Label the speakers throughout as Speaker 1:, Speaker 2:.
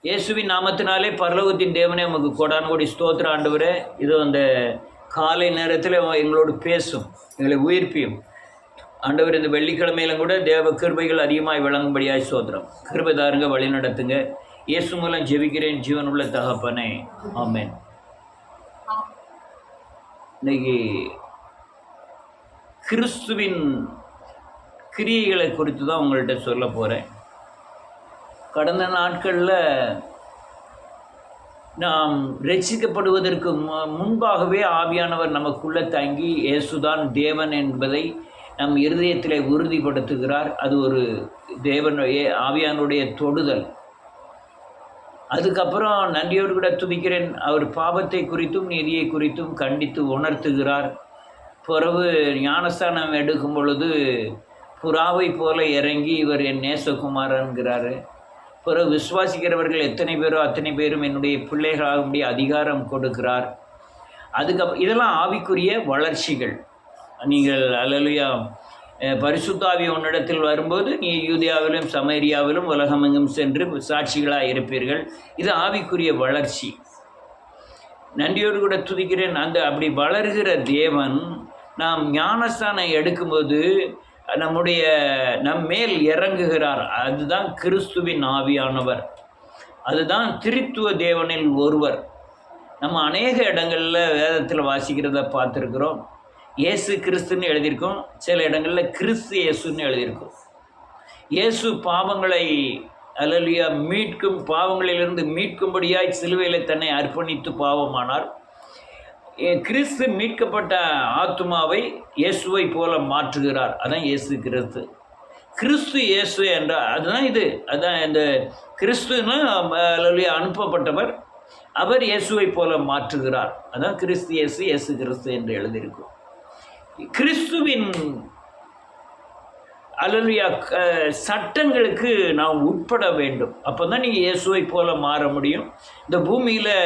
Speaker 1: இயேசுவின் நாமத்தினாலே பரலோகத்தின் தேவனே உமக்கு கோடான கோடி ஸ்தோத்திர ஆண்டவரே. இது அந்த காலை நேரத்தில் எங்களோடு பேசும், எங்களை உயிர்ப்பியும் ஆண்டவர். இந்த வெள்ளிக்கிழமையிலும் கூட தேவ கிருபைகள் அதிகமாக விளங்கும்படியாய் ஸ்தோத்திரம். கிருபைதாருங்க, வழி நடத்துங்க. இயேசு மூலம் ஜெபிக்கிறேன் ஜீவனுள்ள தகப்பனே, ஆமென். இன்னைக்கு கிறிஸ்துவின் கிரியைகளை குறித்து தான் உங்கள்கிட்ட சொல்ல போகிறேன். கடந்த நாட்களில் நாம் ரட்சிக்கப்படுவதற்கு முன்பாகவே ஆவியானவர் நமக்குள்ளே தங்கி இயேசுதான் தேவன் என்பதை நம் இருதயத்தில் உறுதிப்படுத்துகிறார். அது ஒரு தேவன் ஆவியானுடைய தொடுதல். அதுக்கப்புறம் நன்றியோடு கூட துதிக்கிறேன், அவர் பாவத்தை குறித்தும் நீதியை குறித்தும் கண்டித்து உணர்த்துகிறார். பிறகு ஞானஸ்தானம் எடுக்கும் பொழுது புறாவை போல இறங்கி இவர் என் நேசகுமாரன்கிறாரு. பிறகு விசுவாசிக்கிறவர்கள் எத்தனை பேரோ அத்தனை பேரும் என்னுடைய பிள்ளைகளாக அதிகாரம் கொடுக்கிறார். இதெல்லாம் ஆவிக்குரிய வளர்ச்சிகள். நீங்கள் அல்லேலூயா, பரிசுத்தாவி உன்னிடத்தில் வரும்போது நீ யூதேயாவிலும் சமேரியாவிலும் உலகமெங்கும் சென்று சாட்சிகளாக இருப்பீர்கள். இது ஆவிக்குரிய வளர்ச்சி. நன்றியோடு கூட துதிக்கிறேன். அப்படி வளர்கிற தேவன் நாம் ஞானஸ்தானம் எடுக்கும்போது நம் மேல் இறங்குகிறார். அதுதான் கிறிஸ்துவின் ஆவியானவர். அதுதான் திரித்துவ தேவனில் ஒருவர். நம்ம அநேக இடங்களில் வேதத்தில் வாசிக்கிறத பார்த்துருக்குறோம். இயேசு கிறிஸ்துன்னு எழுதியிருக்கோம், சில இடங்களில் கிறிஸ்து இயேசுன்னு எழுதியிருக்கோம். இயேசு பாவங்களை அல்லேலூயா பாவங்களிலிருந்து மீட்கும்படியாய் சிலுவையில் தன்னை அர்ப்பணித்து பாவமானார். கிறிஸ்து மீட்கப்பட்ட ஆத்மாவை இயேசுவை போல மாற்றுகிறார். அதான் இயேசு கிறிஸ்து. கிறிஸ்து இயேசு என்றால் அதுதான் இந்த கிறிஸ்துன்னு அனுப்பப்பட்டவர். அவர் இயேசுவை போல மாற்றுகிறார். அதான் கிறிஸ்து இயேசு, இயேசு கிறிஸ்து என்று எழுதியிருக்கும். கிறிஸ்துவின் அல்லேலூயா சட்டங்களுக்கு நாம் உட்பட வேண்டும். அப்போ தான் நீங்கள் இயேசுவை போல மாற முடியும். இந்த பூமியில்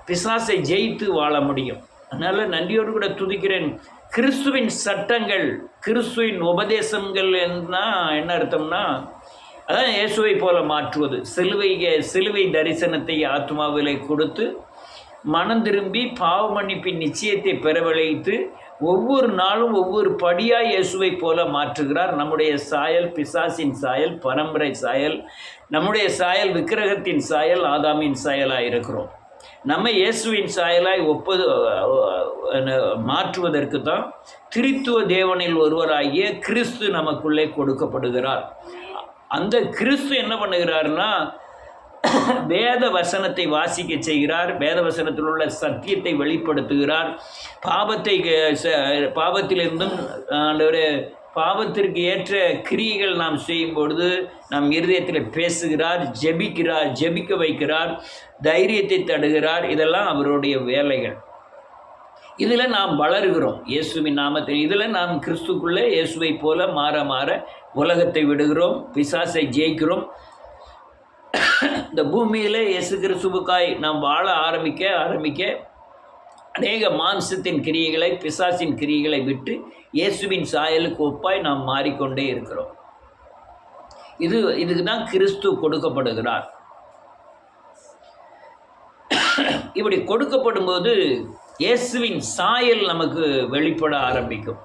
Speaker 1: பிசாசை ஜெயித்து வாழ முடியும். அதனால் நன்றியோடு கூட துதிக்கிறேன். கிறிஸ்துவின் சட்டங்கள், கிறிஸ்துவின் உபதேசங்கள் என்ன அர்த்தம்னா, அதான் இயேசுவை போல மாற்றுவது. சிலுவை தரிசனத்தை ஆத்மாவிலே கொடுத்து மனம் திரும்பி பாவ மன்னிப்பின் நிச்சயத்தை பெறவழைத்து ஒவ்வொரு நாளும் ஒவ்வொரு படியாய் இயேசுவை போல மாற்றுகிறார். நம்முடைய சாயல் பிசாசின் சாயல், பரம்பரை சாயல். நம்முடைய சாயல் விக்கிரகத்தின் சாயல், ஆதாமின் சாயலாக இருக்கிறோம். நம்ம இயேசுவின் சாயலாய் மாற்றுவதற்கு தான் திரித்துவ தேவனில் ஒருவராகிய கிறிஸ்து நமக்குள்ளே கொடுக்கப்படுகிறார். அந்த கிறிஸ்து என்ன பண்ணுகிறார்னா, வேத வசனத்தை வாசிக்க செய்கிறார். வேத வசனத்தில் உள்ள சத்தியத்தை வெளிப்படுத்துகிறார். பாவத்திலிருந்தும் பாவத்திற்கு ஏற்ற கிரியைகள் நாம் செய்யும் பொழுது நம் இருதயத்தில் பேசுகிறார், ஜெபிக்க வைக்கிறார், தைரியத்தை தடுகிறார். இதெல்லாம் அவருடைய வேலைகள். இதில் நாம் வளருகிறோம் இயேசுவின் நாமத்தில். இதில் நாம் கிறிஸ்துக்குள்ளே இயேசுவை போல மாற மாற உலகத்தை விடுகிறோம், பிசாசை ஜெயிக்கிறோம். இந்த பூமியில் இயேசு கிறிஸ்துவுக்காய் நாம் வாழ ஆரம்பிக்க அநேக மாம்சத்தின் கிரியைகளை, பிசாசின் கிரியைகளை விட்டு இயேசுவின் சாயலுக்கு ஒப்பாய் நாம் மாறிக்கொண்டே இருக்கிறோம். இதுக்கு தான் கிறிஸ்து கொடுக்கப்படுகிறார். இப்படி கொடுக்கப்படும் போது இயேசுவின் சாயல் நமக்கு வெளிப்பட ஆரம்பிக்கும்.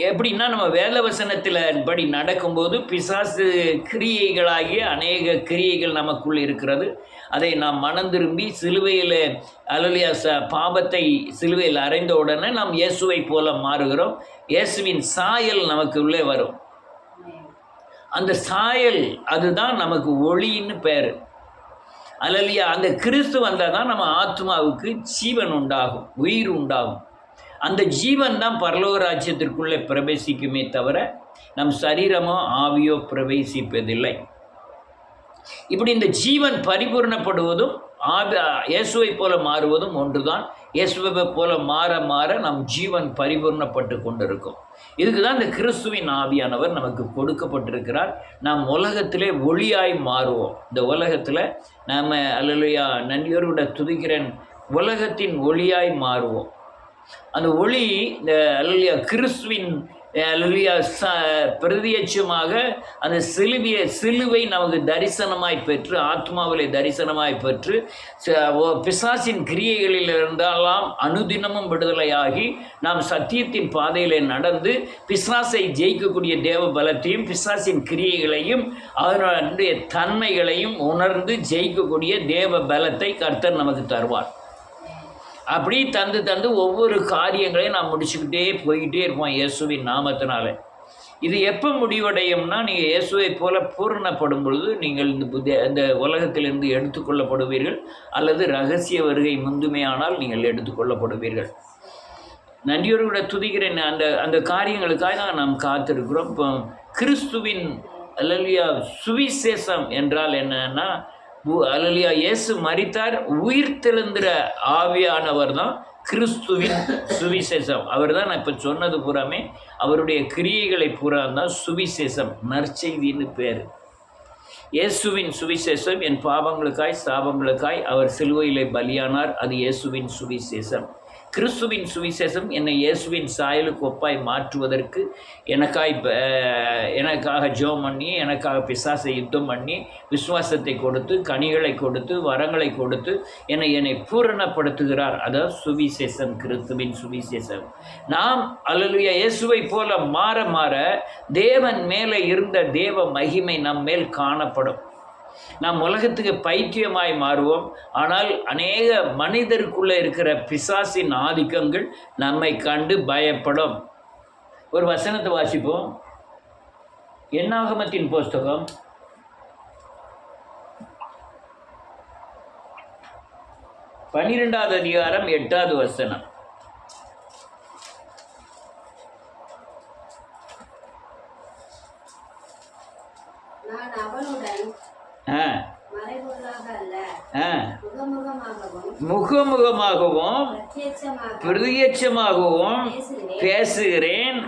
Speaker 1: எப்படின்னா, நம்ம வேதவசனத்தில் படி நடக்கும்போது பிசாசு கிரியைகளாகிய அநேக கிரியைகள் நமக்குள் இருக்கிறது. அதை நாம் மனம் திரும்பி சிலுவையில் அல்லேலூயா பாவத்தை சிலுவையில் அறைந்த உடனே நாம் இயேசுவை போல மாறுகிறோம். இயேசுவின் சாயல் நமக்கு உள்ளே வரும். அந்த சாயல் அதுதான் நமக்கு ஒளின்னு பேர். அல்லேலூயா. அந்த கிறிஸ்து வந்தால் தான் நம்ம ஆத்மாவுக்கு ஜீவன் உண்டாகும், உயிர் உண்டாகும். அந்த ஜீவன் தான் பரலோக ராஜ்யத்திற்குள்ளே பிரவேசிக்குமே தவிர நம் சரீரமோ ஆவியோ பிரவேசிப்பதில்லை. இப்படி இந்த ஜீவன் பரிபூர்ணப்படுவதும் இயேசுவை போல மாறுவதும் ஒன்றுதான். இயேசுவை போல மாற மாற நம் ஜீவன் பரிபூர்ணப்பட்டு கொண்டிருக்கும். இதுக்கு தான் இந்த கிறிஸ்துவின் ஆவியானவர் நமக்கு கொடுக்கப்பட்டிருக்கிறார். நாம் உலகத்திலே ஒளியாய் மாறுவோம். இந்த உலகத்தில் நாம் அல்லேலூயா நன்றியோடு கூட துதிக்கிறேன், உலகத்தின் ஒளியாய் மாறுவோம். அந்த ஒளி இந்த அல்லேலூயா கிறிஸ்துவின் பிரதியட்சமாக அந்த சிலுவை நமக்கு தரிசனமாய் பெற்று, ஆத்மாவிலே தரிசனமாய் பெற்று, பிசாசின் கிரியைகளில் இருந்தாலாம் அனுதினமும் விடுதலையாகி நாம் சத்தியத்தின் பாதையிலே நடந்து பிசாசை ஜெயிக்கக்கூடிய தேவ பலத்தையும் பிசாசின் கிரியைகளையும் அதனுடைய தன்மைகளையும் உணர்ந்து ஜெயிக்கக்கூடிய தேவ பலத்தை கர்த்தர் நமக்கு தருவார். அப்படி தந்து ஒவ்வொரு காரியங்களையும் நாம் முடிச்சுக்கிட்டே போய்கிட்டே இருப்போம் இயேசுவின் நாமத்தினால. இது எப்போ முடிவடையும்னா, நீங்கள் இயேசுவை போல பூரணப்படும் பொழுது நீங்கள் இந்த உலகத்திலிருந்து எடுத்துக்கொள்ளப்படுவீர்கள், அல்லது ரகசிய வருகை முந்துமையானால் நீங்கள் எடுத்துக்கொள்ளப்படுவீர்கள். நன்றியோடு கூட துதிக்கிறேன். அந்த காரியங்களுக்காக தான் நாம் காத்திருக்கிறோம். இப்போ கிறிஸ்துவின் அல்லேலூயா சுவிசேஷம் என்றால் என்னன்னா, அல்லேலூயா இயேசு மரித்தார், உயிர் தெழுந்திர ஆவியானவர் தான் கிறிஸ்துவின் சுவிசேஷம். அவர் தான் நான் இப்போ சொன்னது பூராமே அவருடைய கிரியைகளை பூரா தான் சுவிசேஷம், நற்செய்தின்னு பேர். இயேசுவின் சுவிசேஷம் என் பாவங்களுக்காய் சாபங்களுக்காய் அவர் சிலுவையிலே பலியானார், அது இயேசுவின் சுவிசேஷம். கிறிஸ்துவின் சுவிசேஷம் என்னை இயேசுவின் சாயலுக்கு ஒப்பாய் மாற்றுவதற்கு எனக்காக ஜெபம் பண்ணி, எனக்காக பிசாசை யுத்தம் பண்ணி, விசுவாசத்தை கொடுத்து, கனிகளை கொடுத்து, வரங்களை கொடுத்து என்னை பூரணப்படுத்துகிறார். அதாவது சுவிசேஷம், கிறிஸ்துவின் சுவிசேஷம். நாம் அல்லேலூயா இயேசுவை போல மாற மாற தேவன் மேலே இருந்த தேவ மகிமை நம் மேல் காணப்படும். நாம் உலகத்துக்கு பைத்தியமாய் மாறுவோம். ஆனால் அநேக மனிதருக்குள்ளே இருக்கிற பிசாசின் ஆதிக்கங்கள் நம்மை கண்டு பயப்படும். ஒரு வசனத்தை வாசிப்போம். என்னாகமத்தின் புஸ்தகம் 12வது அதிகாரம் 8வது வசனம். முகமுகமாகவும் பிரத்யட்சமாகவும் பேசுகிறேன்.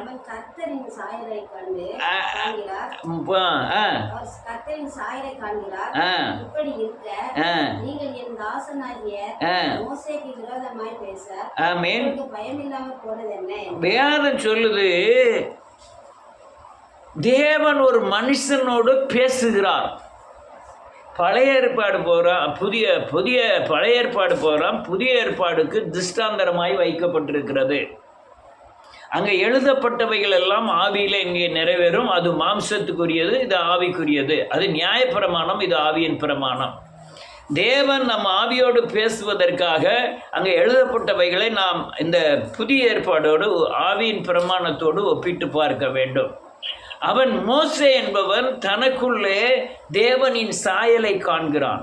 Speaker 1: வேதம் சொல்லுது, தேவன் ஒரு மனுஷனோடு பேசுகிறார். பழைய ஏற்பாடு போகிறான், பழைய ஏற்பாடு போகிறான், புதிய ஏற்பாடுக்கு திருஷ்டாந்தரமாய் வைக்கப்பட்டிருக்கிறது. அங்கே எழுதப்பட்டவைகள் எல்லாம் ஆவியில் இங்கே நிறைவேறும். அது மாம்சத்துக்குரியது, இது ஆவிக்குரியது. அது நியாயப்பிரமாணம், இது ஆவியின் பிரமாணம். தேவன் நம் ஆவியோடு பேசுவதற்காக அங்கே எழுதப்பட்டவைகளை நாம் இந்த புதிய ஏற்பாடோடு ஆவியின் பிரமாணத்தோடு ஒப்பிட்டு பார்க்க வேண்டும். அவன் மோசே என்பவன் தனக்குள்ளே தேவனின் சாயலை காண்கிறான்.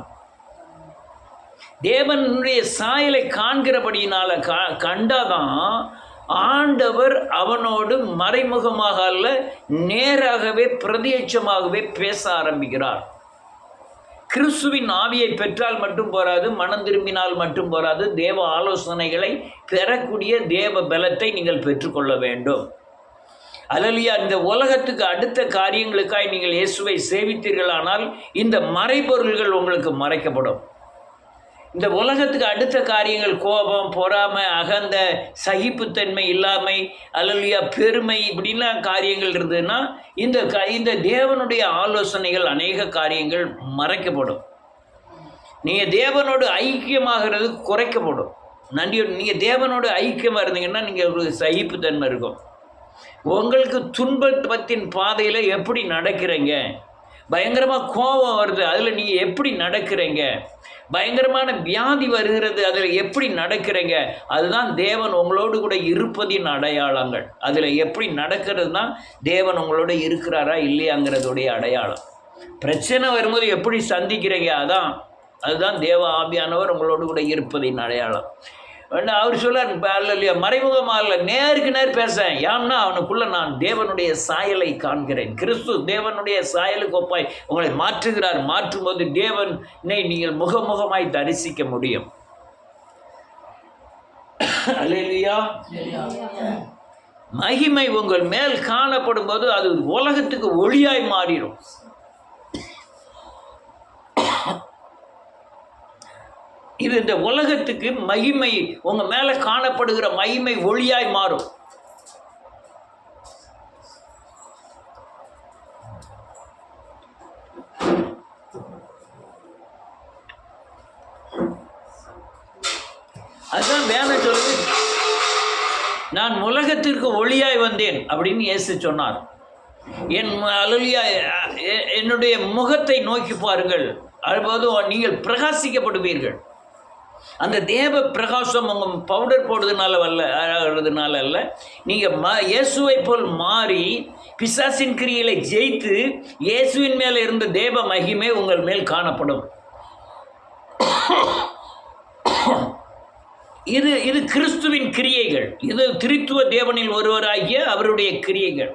Speaker 1: தேவனுடைய சாயலை காண்கிறபடியினால கண்டாதான் ஆண்டவர் அவனோடு மறைமுகமாக அல்ல, நேராகவே பிரத்யட்சமாகவே பேச ஆரம்பிக்கிறார். கிறிஸ்துவின் ஆவியை பெற்றால் மட்டும் போராது, மனம் திரும்பினால் மட்டும் போராது, தேவ ஆலோசனைகளை பெறக்கூடிய தேவ பலத்தை நீங்கள் பெற்றுக்கொள்ள வேண்டும். அல்லேலூயா. இந்த உலகத்துக்கு அடுத்த காரியங்களுக்காய் நீங்கள் இயேசுவை சேவித்தீர்களானால் இந்த மறைபொருள்கள் உங்களுக்கு மறைக்கப்படும். இந்த உலகத்துக்கு அடுத்த காரியங்கள் கோபம், பொறாமை, அகந்த, சகிப்புத்தன்மை இல்லாமை, அல்லேலூயா பெருமை, இப்படிலாம் காரியங்கள் இருந்ததுன்னா இந்த தேவனுடைய ஆலோசனைகள் அநேக காரியங்கள் மறைக்கப்படும். நீங்கள் தேவனோடு ஐக்கியமாகிறது குறைக்கப்படும். நன்றியோடு நீங்கள் தேவனோடு ஐக்கியமாக இருந்தீங்கன்னா நீங்கள் ஒரு சகிப்புத்தன்மை இருக்கும். உங்களுக்கு துன்பத்தின் பாதையில் எப்படி நடக்கிறீங்க, பயங்கரமாக கோபம் வருது, அதில் நீங்கள் எப்படி நடக்கிறீங்க, பயங்கரமான வியாதி வருகிறது, அதில் எப்படி நடக்கிறீங்க, அதுதான் தேவன் உங்களோடு கூட இருப்பதின் அடையாளங்கள். அதில் எப்படி நடக்கிறது தான் தேவன் உங்களோட இருக்கிறாரா இல்லையாங்கிறதுடைய அடையாளம். பிரச்சனை வரும்போது எப்படி சந்திக்கிறீங்க, அதுதான் தேவ ஆவியானவர் உங்களோடு கூட இருப்பதின் அடையாளம். அவர் சொல்லார், இல்லையா மறைமுகமாக இல்லை, நேருக்கு நேர் பேச. ஏன்னா அவனுக்குள்ள நான் தேவனுடைய சாயலை காண்கிறேன். கிறிஸ்து தேவனுடைய சாயலுக்கு ஒப்பாய் உங்களை மாற்றுகிறார். மாற்றும்போது தேவனை நீங்கள் முகமுகமாய் தரிசிக்க முடியும். அல்லேலூயா. மகிமை உங்கள் மேல் காணப்படும் போது அது உலகத்துக்கு ஒளியாய் மாறிடும். இது இந்த உலகத்துக்கு மகிமை, உங்கள் மேலே காணப்படுகிற மகிமை ஒளியாய் மாறும். அதுதான் வேதம் சொல்லுது, நான் உலகத்திற்கு ஒளியாய் வந்தேன் அப்படின்னு இயேசு சொன்னார். என்னுடைய முகத்தை நோக்கி பாருங்கள், அதுபோது நீங்கள் பிரகாசிக்கப்படுவீர்கள். அந்த தேவ பிரகாசம் உங்கள் பவுடர் போடுறதுனால அல்ல, நீங்கள் இயேசுவை போல் மாறி பிசாசின் கிரியைகளை ஜெயித்து இயேசுவின் மேலே இருந்த தேவ மகிமை உங்கள் மேல் காணப்படும். இது கிறிஸ்துவின் கிரியைகள். இது திரித்துவ தேவனில் ஒருவராகிய அவருடைய கிரியைகள்.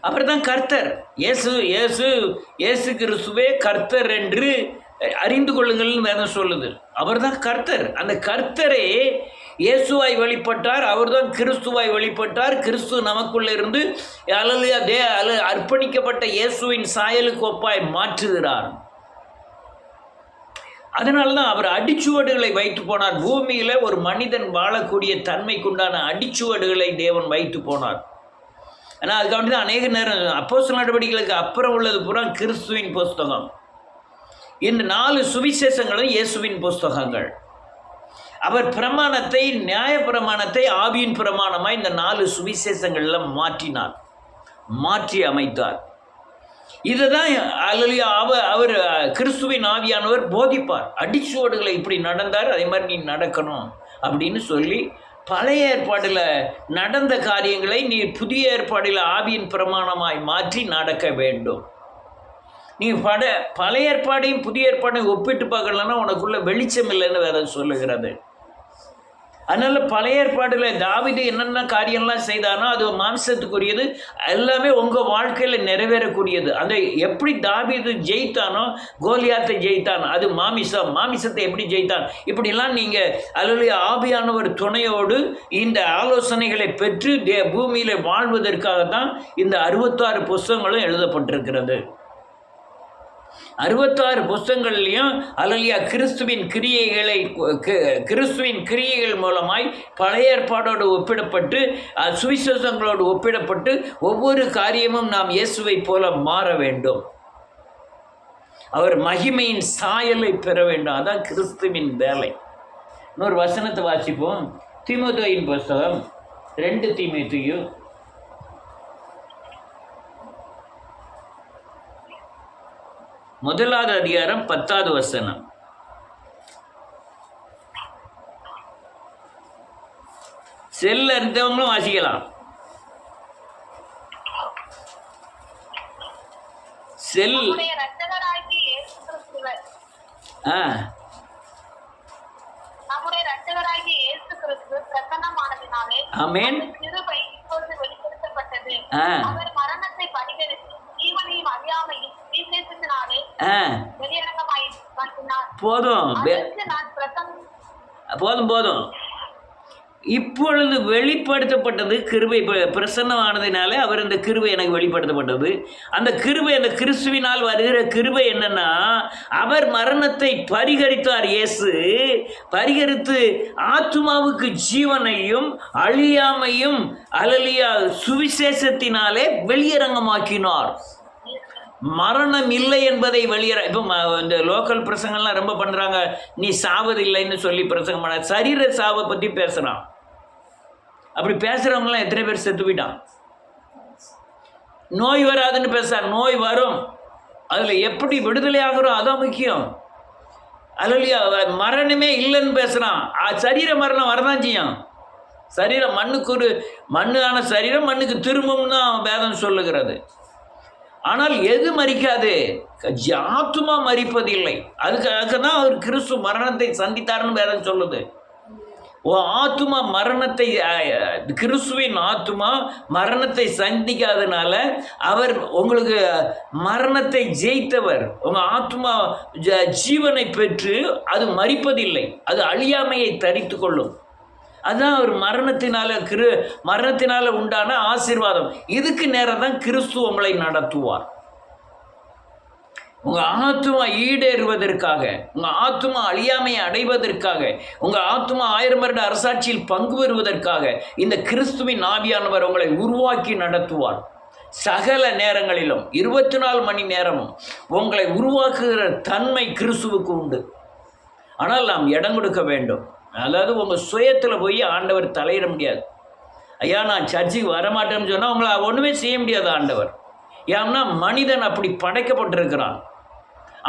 Speaker 1: அவர் தான் கர்த்தர். இயேசு கிறிஸ்துவே கர்த்தர் என்று அறிந்து கொள்ளுங்கள்னு வேதம் சொல்லுது. அவர் தான் கர்த்தர். அந்த கர்த்தரே இயேசுவாய் வெளிப்பட்டார். அவர் தான் கிறிஸ்துவாய் வெளிப்பட்டார். கிறிஸ்து நமக்குள்ள இருந்து அர்ப்பணிக்கப்பட்ட இயேசுவின் சாயலுக்கு ஒப்பாய் மாற்றுகிறார். அதனால்தான் அவர் அடிச்சுவடுகளை வைத்து போனார். பூமியில் ஒரு மனிதன் வாழக்கூடிய தன்மைக்குண்டான அடிச்சுவடுகளை தேவன் வைத்து போனார். ஆனால் அதுக்காண்டி தான் அநேக நேரம் அப்போஸ்தலர் நடவடிக்கைகளுக்கு அப்புறம் உள்ளது பூரா கிறிஸ்துவின் புஸ்தகம். இந்த 4 சுவிசேஷங்களும் இயேசுவின் புஸ்தகங்கள். அவர் பிரமாணத்தை, நியாய பிரமாணத்தை ஆவியின் பிரமாணமாக இந்த 4 சுவிசேஷங்களில் மாற்றி அமைத்தார். இதை தான் அவர் கிறிஸ்துவின் ஆவியானவர் போதிப்பார். அடிச்சுவடுகளை இப்படி நடந்தார், அதே மாதிரி நீ நடக்கணும் அப்படின்னு சொல்லி பழைய ஏற்பாடில் நடந்த காரியங்களை நீ புதிய ஏற்பாடில் ஆவியின் பிரமாணமாய் மாற்றி நடக்க வேண்டும். நீ பழைய ஏற்பாடையும் புதிய ஏற்பாடையும் ஒப்பிட்டு பார்க்கலன்னா உனக்குள்ள வெளிச்சம் இல்லைன்னு வேற சொல்லுகிறது. அதனால் பழைய ஏற்பாடில் தாவீது என்னென்ன காரியம்லாம் செய்தானோ அது மாம்சத்துக்குரியது, எல்லாமே உங்கள் வாழ்க்கையில் நிறைவேறக்கூடியது. அந்த எப்படி தாவீது ஜெயித்தானோ, கோலியாத்தை ஜெயித்தான், அது மாமிசத்தை எப்படி ஜெயித்தான், இப்படிலாம் நீங்கள் ஆவியானவர் துணையோடு இந்த ஆலோசனைகளை பெற்று பூமியில் வாழ்வதற்காக தான் இந்த 66 புஸ்தகங்களும் எழுதப்பட்டிருக்கிறது. 66 புஸ்தகங்கள்லையும் கிறிஸ்துவின் கிரியைகள் மூலமாய் பழைய ஏற்பாடோடு ஒப்பிடப்பட்டு சுவிசேஷங்களோடு ஒப்பிடப்பட்டு ஒவ்வொரு காரியமும் நாம் இயேசுவை போல மாற வேண்டும். அவர் மகிமையின் சாயலை பெற வேண்டும். அதான் கிறிஸ்துவின் வேலை. இன்னொரு வசனத்தை வாசிப்போம். தீமோத்தேயுவின் புஸ்தகம் 2 தீமோத்தேயு 1 அதிகாரம் 10 வசனம். செல்ல இருந்தவங்களும் வாசிக்கலாம். செல் ஆமென். போதும். இப்பொழுது வெளிப்படுத்தப்பட்டது கிருபை. பிரசன்னமானதினாலே அவர் இந்த கிருபை எனக்கு வெளிப்படுத்தப்பட்டது. அந்த கிருபை, அந்த கிறிஸ்துவினால் வருகிற கிருபை என்னன்னா, அவர் மரணத்தை பரிகரித்தார். இயேசு பரிகரித்து ஆத்துமாவுக்கு ஜீவனையும் அழியாமையும் சுவிசேஷத்தினாலே வெளியரங்கமாக்கினார். மரணம் இல்லை என்பதை இப்போ இந்த லோக்கல் பிரசங்கள்லாம் ரொம்ப பண்ணுறாங்க. நீ சாவதில்லைன்னு சொல்லி பிரசங்கம் பண்ண, சரீர சாவை பற்றி பேசுகிறான். அப்படி பேசுகிறவங்களாம் எத்தனை பேர் செத்து போயிட்டான். நோய் வராதுன்னு பேசுகிறார். நோய் வரும், அதில் எப்படி விடுதலை ஆகிறோம் அதான் முக்கியம். மரணமே இல்லைன்னு பேசுகிறான். சரீர மரணம் வரதான் செய்யும். சரீரம் மண்ணான சரீரம் மண்ணுக்கு திரும்பும் தான் வேதம் சொல்லுகிறது. ஆனால் எது மரிக்காது? ஆத்துமா மரிப்பதில்லை. அதுக்காக தான் அவர் கிறிஸ்து மரணத்தை சந்தித்தார்னு வேதம் சொல்லுது. ஆத்துமா மரணத்தை, கிறிஸ்துவின் ஆத்துமா மரணத்தை சந்திக்காதனால அவர் உங்களுக்கு மரணத்தை ஜெயித்தவர். உங்கள் ஆத்துமா ஜீவனை பெற்று அது மரிப்பதில்லை, அது அழியாமையை தரித்து கொள்ளும். அதுதான் அவர் மரணத்தினால உண்டான ஆசீர்வாதம். இதுக்கு நேரம் தான் கிறிஸ்து உங்களை நடத்துவார். உங்கள் ஆத்துமா ஈடேறுவதற்காக, உங்கள் ஆத்துமா அழியாமையை அடைவதற்காக, உங்கள் ஆத்துமா 1000 வருட அரசாட்சியில் பங்கு பெறுவதற்காக இந்த கிறிஸ்துவின் ஆவியானவர் உங்களை உருவாக்கி நடத்துவார். சகல நேரங்களிலும் 24 மணி நேரமும் உங்களை உருவாக்குகிற தன்மை கிறிஸ்துவுக்கு உண்டு. ஆனால் நாம் இடம் கொடுக்க வேண்டும். அதாவது உங்கள் சுயத்தில் போய் ஆண்டவர் தலையிட முடியாது. ஐயா நான் சர்ச்சுக்கு வரமாட்டேன்னு சொன்னால் உங்களை ஒன்றுமே செய்ய முடியாது ஆண்டவர். ஏன்னா மனிதன் அப்படி படைக்கப்பட்டிருக்கிறான்.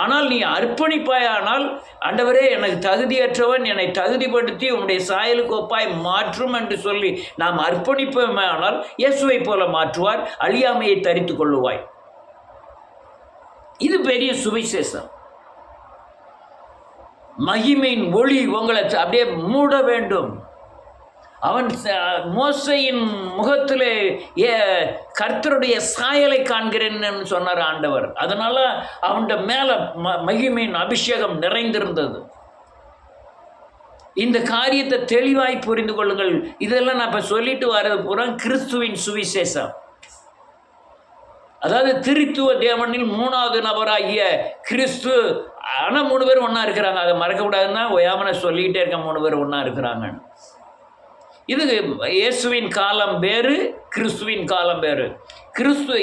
Speaker 1: ஆனால் நீ அர்ப்பணிப்பாயானால், ஆண்டவரே எனக்கு தகுதியற்றவன், என்னை தகுதிப்படுத்தி உன்னுடைய சாயலுக்கு ஒப்பாய் மாற்றும் என்று சொல்லி நாம் அர்ப்பணிப்போமானால் இயேசுவை போல மாற்றுவார், அழியாமையை தரித்து கொள்ளுவாய். இது பெரிய சுவிசேஷம். மகிமையின் ஒளி உங்களை அப்படியே மூட வேண்டும். அவன் மோசையின் முகத்திலே கர்த்தருடைய சாயலை காண்கிறேன்னு சொன்னார் ஆண்டவர். அதனால அவனுடைய மேல மகிமையின் அபிஷேகம் நிறைந்திருந்தது. இந்த காரியத்தை தெளிவாய் புரிந்து கொள்ளுங்கள். இதெல்லாம் நான் இப்ப சொல்லிட்டு வர்றது பூரா கிறிஸ்துவின் சுவிசேஷம். அதாவது திருத்துவ தேவனில் 3வது நபராகிய கிறிஸ்து. ஆனால் 3 பேர் ஒன்றா இருக்கிறாங்க. அதை மறக்கக்கூடாதுன்னா ஒயாமனை சொல்லிகிட்டே இருக்க 3 பேர் ஒன்றா இருக்கிறாங்க. இது இயேசுவின் காலம் வேறு, கிறிஸ்துவின் காலம் வேறு.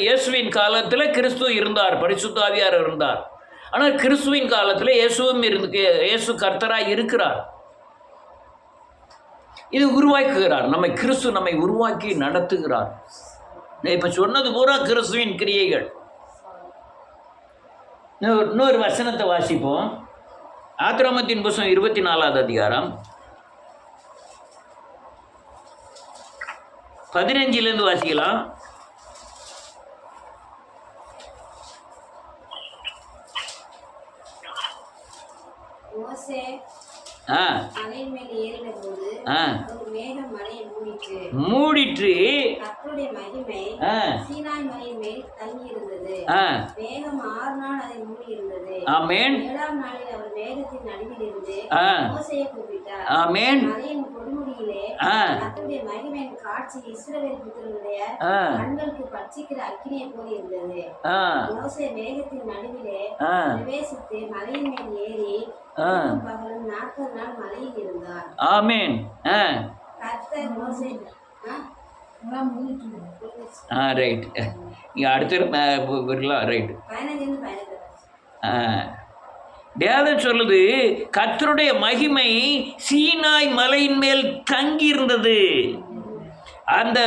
Speaker 1: இயேசுவின் காலத்தில் கிறிஸ்து இருந்தார், பரிசுத்த ஆவியார் இருந்தார். ஆனால் கிறிஸ்துவின் காலத்தில் இயேசுவும் இயேசு கர்த்தராய் இருக்கிறார். இது உருவாக்குகிறார் நம்மை. கிறிஸ்து நம்மை உருவாக்கி நடத்துகிறார். இப்போ சொன்னது பூரா கிறிஸ்துவின் கிரியைகள். இன்னொரு வசனத்தை வாசிப்போம். ஆத்திரமத்தின் புஸ்தகம் 24வது அதிகாரம் 15 வாசிக்கலாம். மூடிற்று. ஆமென். ஆமென். ஆமென். ரைட். அடுத்த ரைட். வேதம் சொல்லுது, கர்த்தருடைய மகிமை சீனாய் மலையின் மேல் தங்கி இருந்தது. அந்த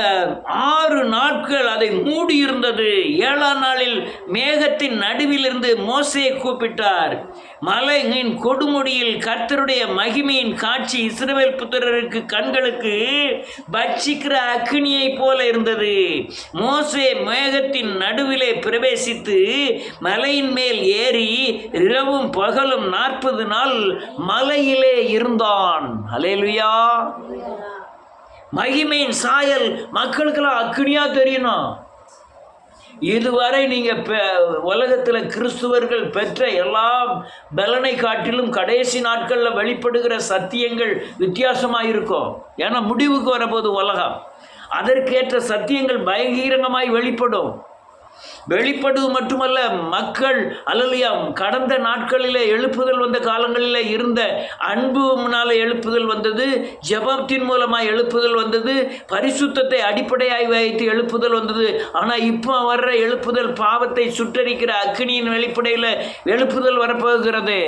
Speaker 1: 6 நாட்கள் அதை மூடி இருந்தது. 7ஆம் நாளில் மேகத்தின் நடுவிலிருந்து மோசேயை கூப்பிட்டார். மலையின் கொடுமுடியில் கர்த்தருடைய மகிமையின் காட்சி இஸ்ரவேல் புத்திரருக்கு கண்களுக்கு பட்சிக்கிற அக்கினியை போல இருந்தது. மோசே மேகத்தின் நடுவிலே பிரவேசித்து மலையின் மேல் ஏறி இரவும் பகலும் 40 நாள் மலையிலே இருந்தான். அல்லேலூயா. மகிமையின் சாயல் மக்களுக்கெல்லாம் அக்கினியா தெரியணும். இதுவரை நீங்கள் உலகத்தில் கிறிஸ்துவர்கள் பெற்ற எல்லா பலனை காட்டிலும் கடைசி நாட்களில் வெளிப்படுகிற சத்தியங்கள் வித்தியாசமாக இருக்கும். ஏன்னா முடிவுக்கு வரப்போது உலகம். அதற்கேற்ற சத்தியங்கள் பயங்கரமாய் வெளிப்படுவது மட்டுமல்ல, மக்கள் அல்லையா கடந்த நாட்களில் எழுப்புதல் வந்த காலங்களில் இருந்த அன்பு முன்னால் எழுப்புதல் வந்தது, ஜெபத்தின் மூலமாக எழுப்புதல் வந்தது, பரிசுத்தத்தை அடிப்படையாய் வைத்து எழுப்புதல் வந்தது. ஆனால் இப்போ வர்ற எழுப்புதல் பாவத்தை சுட்டரிக்கிற அக்கினியின் வெளிப்படையில் எழுப்புதல் வரப்போகிறது.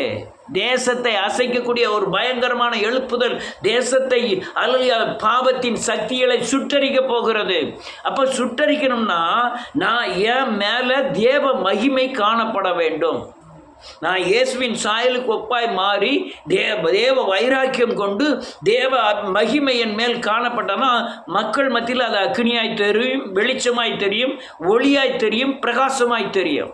Speaker 1: தேசத்தை அசைக்கக்கூடிய ஒரு பயங்கரமான எழுப்புதல் தேசத்தை அல்லையா பாவத்தின் சக்திகளை சுட்டரிக்க போகிறது. அப்போ சுட்டரிக்கணும்னா நான் என் மேலே தேவ மகிமை காணப்பட வேண்டும். நான் இயேசுவின் சாயலுக்கு ஒப்பாய் மாறி தேவ வைராக்கியம் கொண்டு தேவ மகிமை என் மேல் காணப்பட்டனா மக்கள் மத்தியில் அது அக்னியாய் தெரியும், வெளிச்சமாய் தெரியும், ஒளியாய் தெரியும், பிரகாசமாய் தெரியும்.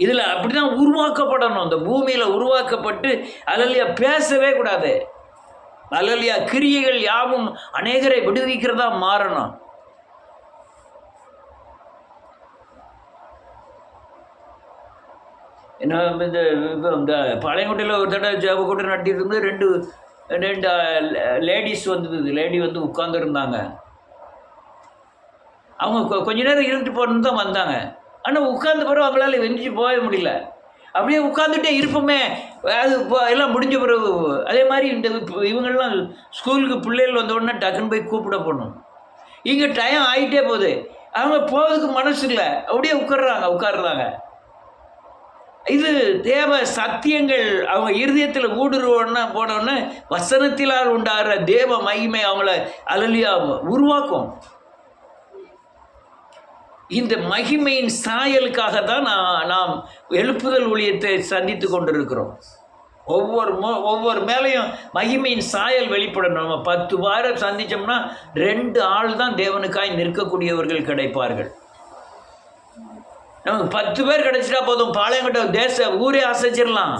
Speaker 1: இதில் அப்படி தான் உருவாக்கப்படணும். இந்த பூமியில் உருவாக்கப்பட்டு அல்லையா பேசவே கூடாது. அல்லையா கிரியைகள் யாவும் அநேகரை விடுவிக்கிறதா மாறணும். என்ன இந்த பாளையங்கோட்டையில் ஒரு தடவை ஜாப கூட நடத்திட்டு இருந்து ரெண்டு லேடிஸ் வந்தது. லேடி வந்து உட்காந்துருந்தாங்க. அவங்க கொஞ்ச நேரம் இருந்துட்டு போகணுன்னு தான் வந்தாங்க. ஆனால் உட்கார்ந்த பிறகு அவங்களால வெஞ்சி போக முடியல. அப்படியே உட்காந்துட்டே இருப்போமே, அது எல்லாம் முடிஞ்ச பிறகு. அதே மாதிரி இவங்கெல்லாம் ஸ்கூலுக்கு பிள்ளைகள் வந்த உடனே டக்குன்னு போய் கூப்பிட போகணும். இங்கே டைம் ஆகிட்டே போகுது, அவங்க போகிறதுக்கு மனசு இல்லை, அப்படியே உட்காடுறாங்க. இது தேவ சத்தியங்கள் அவங்க இருதயத்தில் ஊடுருவன்னா போனோன்னு வசனத்திலால் உண்டாகிற தேவ மகிமை அவங்கள அலலியா உருவாக்கும். இந்த மகிமையின் சாயலுக்காக தான் நாம் எழுப்புதல் ஊழியத்தை சந்தித்து கொண்டிருக்கிறோம். ஒவ்வொரு மேலையும் மகிமையின் சாயல் வெளிப்படணும். நம்ம 10 வாரம் சந்தித்தோம்னா 2 ஆள் தான் தேவனுக்காய் நிற்கக்கூடியவர்கள் கிடைப்பார்கள். நமக்கு 10 பேர் கிடைச்சிட்டா போதும், பாளையங்கோட்டை ஊரே அசைச்சிடலாம்.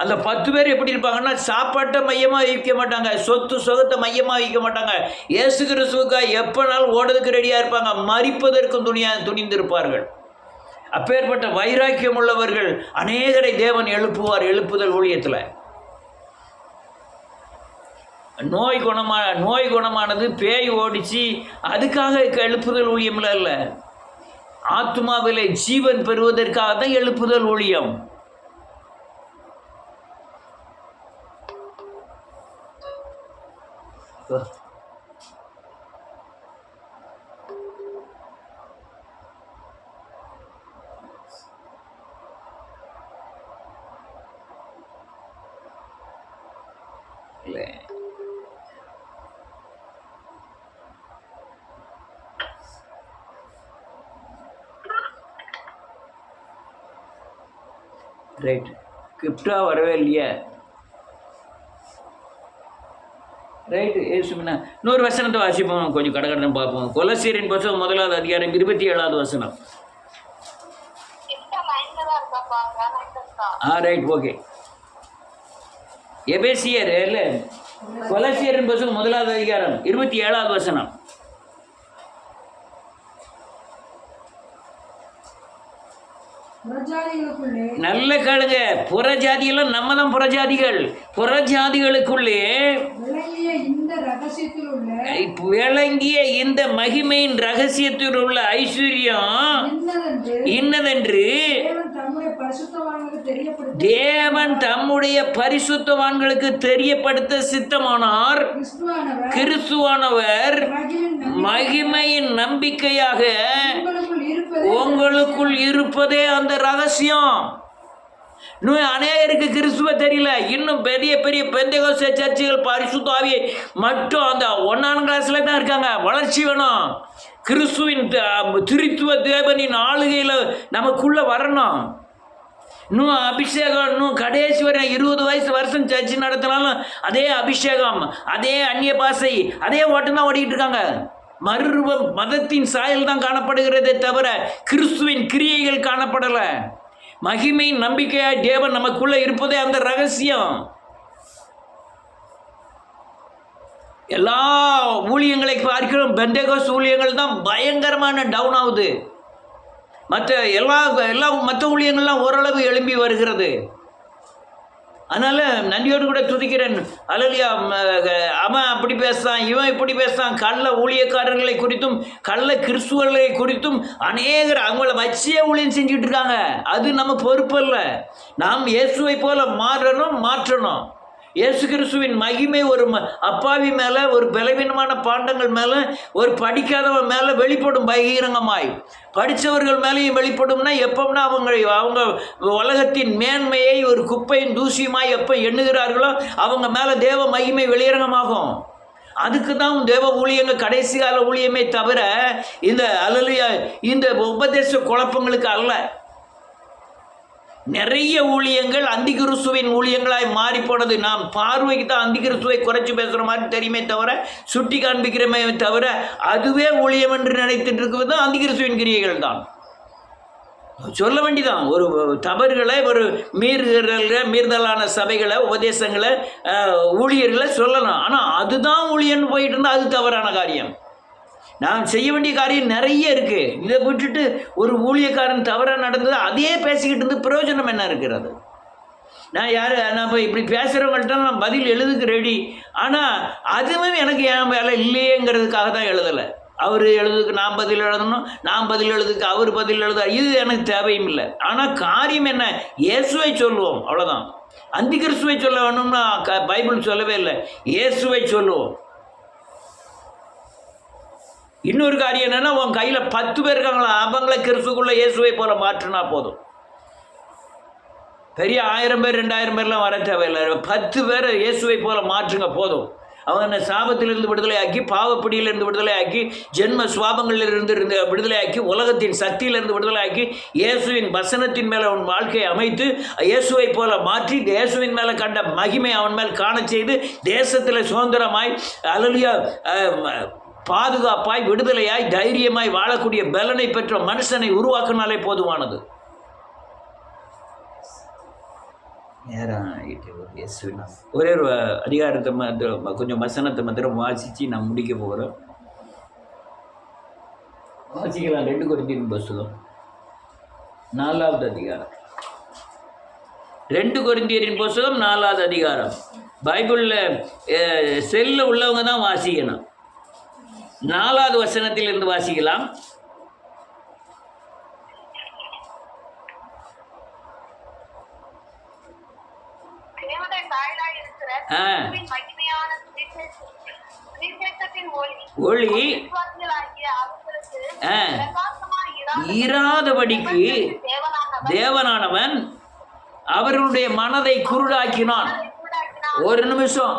Speaker 1: அந்த 10 பேர் எப்படி இருப்பாங்கன்னா, சாப்பாட்டை மையமாக வைக்க மாட்டாங்க, சொத்து சுகத்தை மையமாக வைக்க மாட்டாங்க, இயேசு கிறிஸ்துவுக்காக எப்போனாலும் ஓடுறதுக்கு ரெடியாக இருப்பாங்க, மரிப்பதற்கும் துணிந்திருப்பார்கள். அப்பேற்பட்ட வைராக்கியம் உள்ளவர்கள் அநேகரை தேவன் எழுப்புவார். எழுப்புதல் ஊழியத்தில் நோய் குணமானது, பேய் ஓடிச்சு, அதுக்காக எழுப்புதல் ஊழியம்ல இல்லை, ஆத்மாவிலே ஜீவன் பெறுவதற்காக தான் எழுப்புதல் ஊழியம். இல்லை ரைட், கிஃப்டா வரவே இல்லையே. ரைட்டு, ஏசுமினா இன்னொரு வசனத்தை வாசிப்போம், கொஞ்சம் கடகடன்னு பார்ப்போம். கொலசீரின் புத்தகம் 1வது அதிகாரம் 27வது வசனம். Right, okay. எபேசியர் இல்லை, கொலசீரின் புத்தகம் 1வது அதிகாரம் 27வது வசனம். நல்ல கேளுங்க, புறஜாதிகளும் நம்ம தான் புறஜாதிகள். புறஜாதிகளுக்குள்ளே விளங்கிய இந்த மகிமையின் ரகசியத்தில் உள்ள ஐஸ்வர்யம் இன்னதென்று தேவன் தம்முடைய பரிசுத்தவான்களுக்கு தெரியப்படுத்த சித்தமானார். கிறிஸ்துவானவர் மகிமையின் நம்பிக்கையாக உங்களுக்குள் இருப்பதே அந்த ரகசியம். இன்னும் அநேகருக்கு கிறிஸ்துவ தெரியல. இன்னும் பெரிய பெரிய பெந்தேகோஸ்தே சர்ச்சுகள் பரிசுத்த ஆவியை மட்டும் அந்த 1ஆம் கிளாஸ்ல தான் இருக்காங்க. வளர்ச்சி வேணும். கிறிஸ்துவின் திருத்துவ தேவனின் ஆளுகையில் நமக்குள்ள வரணும். இன்னும் அபிஷேகம், இன்னும் கடைசி வரை 20 வருஷம் சர்ச்சு நடத்தினாலும் அதே அபிஷேகம், அதே அந்நிய பாசை, அதே ஓட்டம் தான் ஓடிக்கிட்டு இருக்காங்க. மறுரூப மதத்தின் சாயல் தான் காணப்படுகிறதே தவிர கிறிஸ்துவின் கிரியைகள் காணப்படலை. மகிமையின் நம்பிக்கையாய் தேவன் நமக்குள்ள இருப்பதே அந்த ரகசியம். எல்லா ஊழியங்களை பார்க்கிறோம், பெந்தேகோஸ்தே ஊழியங்கள் தான் பயங்கரமான டவுன் ஆகுது. மற்ற ஊழியங்கள்லாம் ஓரளவு எழும்பி வருகிறது. அதனால் நன்றியோடு கூட துதிக்கிறேன். அல்லேலூயா. அவன் அப்படி பேசுகிறான், இவன் இப்படி பேசுகிறான். கள்ள ஊழியக்காரர்களை குறித்தும் கள்ள கிறிஸ்துவர்களை குறித்தும் அநேகர் அவங்கள வச்சே ஊழியம் செஞ்சுக்கிட்டு இருக்காங்க. அது நம்ம பொறுப்பு இல்லை. நாம் இயேசுவை போல மாற்றணும். இயேசு கிறிஸ்துவின் மகிமை ஒரு அப்பாவி மேலே, ஒரு பலவீனமான பாண்டங்கள் மேலே, ஒரு படிக்காதவன் மேலே வெளிப்படும் பகிரங்கமாய். படித்தவர்கள் மேலேயும் வெளிப்படும்னா எப்போம்னா அவங்க உலகத்தின் மேன்மையை ஒரு குப்பையின் தூசியுமாய் எப்போ எண்ணுகிறார்களோ அவங்க மேலே தேவ மகிமை வெளியரங்கமாகும். அதுக்கு தான் தேவ ஊழியங்கள் கடைசி கால ஊழியமே தவிர இந்த அல்லேலூயா இந்த உபதேச குழப்பங்களுக்கு அல்ல. நிறைய ஊழியங்கள் அந்தி கிறிஸ்துவின் ஊழியங்களாய் மாறி போனது. நாம் பார்வைக்கு தான் அந்தி கிறிஸ்துவை குறைச்சி பேசுகிற மாதிரி தெரியுமே தவிர, சுட்டி காண்பிக்கிறமே தவிர, அதுவே ஊழியம் என்று நினைத்துட்டு இருக்கிறது தான் அந்தி கிரியைகள் தான். சொல்ல வேண்டிதான். ஒரு தவறுகளை, ஒரு மீறுதலான சபைகளை, உபதேசங்களை, ஊழியர்களை சொல்லலாம். ஆனால் அதுதான் ஊழியன்னு போயிட்டு இருந்தால் அது தவறான காரியம். நாம் செய்ய வேண்டிய காரியம் நிறைய இருக்குது. இதை விட்டுட்டு ஒரு ஊழியக்காரன் தவறாக நடந்தது அதே பேசிக்கிட்டு இருந்து பிரயோஜனம் என்ன இருக்கிறது? நான் இப்போ இப்படி பேசுகிறவங்கள்ட்ட நான் பதில் எழுதுக்கு ரெடி. ஆனால் அதுவும் எனக்கு என் வேலை இல்லையேங்கிறதுக்காக தான் எழுதலை. அவர் எழுதுக்கு நான் பதில் எழுதணும், நான் பதில் எழுதுக்கு அவர் பதில் எழுத, இது எனக்கு தேவையும் இல்லை. ஆனால் காரியம் என்ன? இயேசுவை சொல்லுவோம், அவ்வளோதான். அந்தி கிறிஸ்துவை சொல்ல வேணும்னா பைபிள் சொல்லவே இல்லை. இயேசுவை சொல்லுவோம். இன்னொரு காரியம் என்னென்னா, உன் கையில் 10 பேர் இருக்காங்களா, அவங்கள கிறிஸ்துக்குள்ள இயேசுவை போல மாற்றினா போதும். பெரிய 1000 பேர் 2000 பேர்லாம் வர தேவையில்லை. 10 பேரை இயேசுவை போல மாற்றுங்க போதும். அவங்க சாபத்திலிருந்து விடுதலையாக்கி, பாவப்பிடியிலிருந்து விடுதலையாக்கி, ஜென்ம சுவாபங்களிலிருந்து விடுதலையாக்கி, உலகத்தின் சக்தியிலிருந்து விடுதலையாக்கி, இயேசுவின் வசனத்தின் மேலே அவன் வாழ்க்கையை அமைத்து இயேசுவை போல மாற்றி இயேசுவின் மேலே கண்ட மகிமை அவன் மேல் காண செய்து தேசத்தில் சுதந்திரமாய் அல்லேலூயா பாதுகாப்பாய் விடுதலையாய் தைரியமாய் வாழக்கூடிய பலனை பெற்ற மனுஷனை உருவாக்கினாலே போதுமானது. நேரம் ஆகிட்டு ஒரே ஒரு அதிகாரத்தை கொஞ்சம் வசனத்தை மாத்திரம் வாசித்து நான் முடிக்க போகிறோம். வாசிக்கலாம். 2 கொரிந்தியர் புத்தகம் 4வது அதிகாரம். 2 கொரிந்தியரின் புத்தகம் 4வது அதிகாரம். பைபிளில் செல்ல உள்ளவங்க தான் வாசிக்கணும். 4வது வசனத்திலிருந்து வாசிக்கலாம். ஒளி இராதபடிக்கு தேவனானவன் அவர்களுடைய மனதை குருடாக்கினான். ஒரு நிமிஷம்.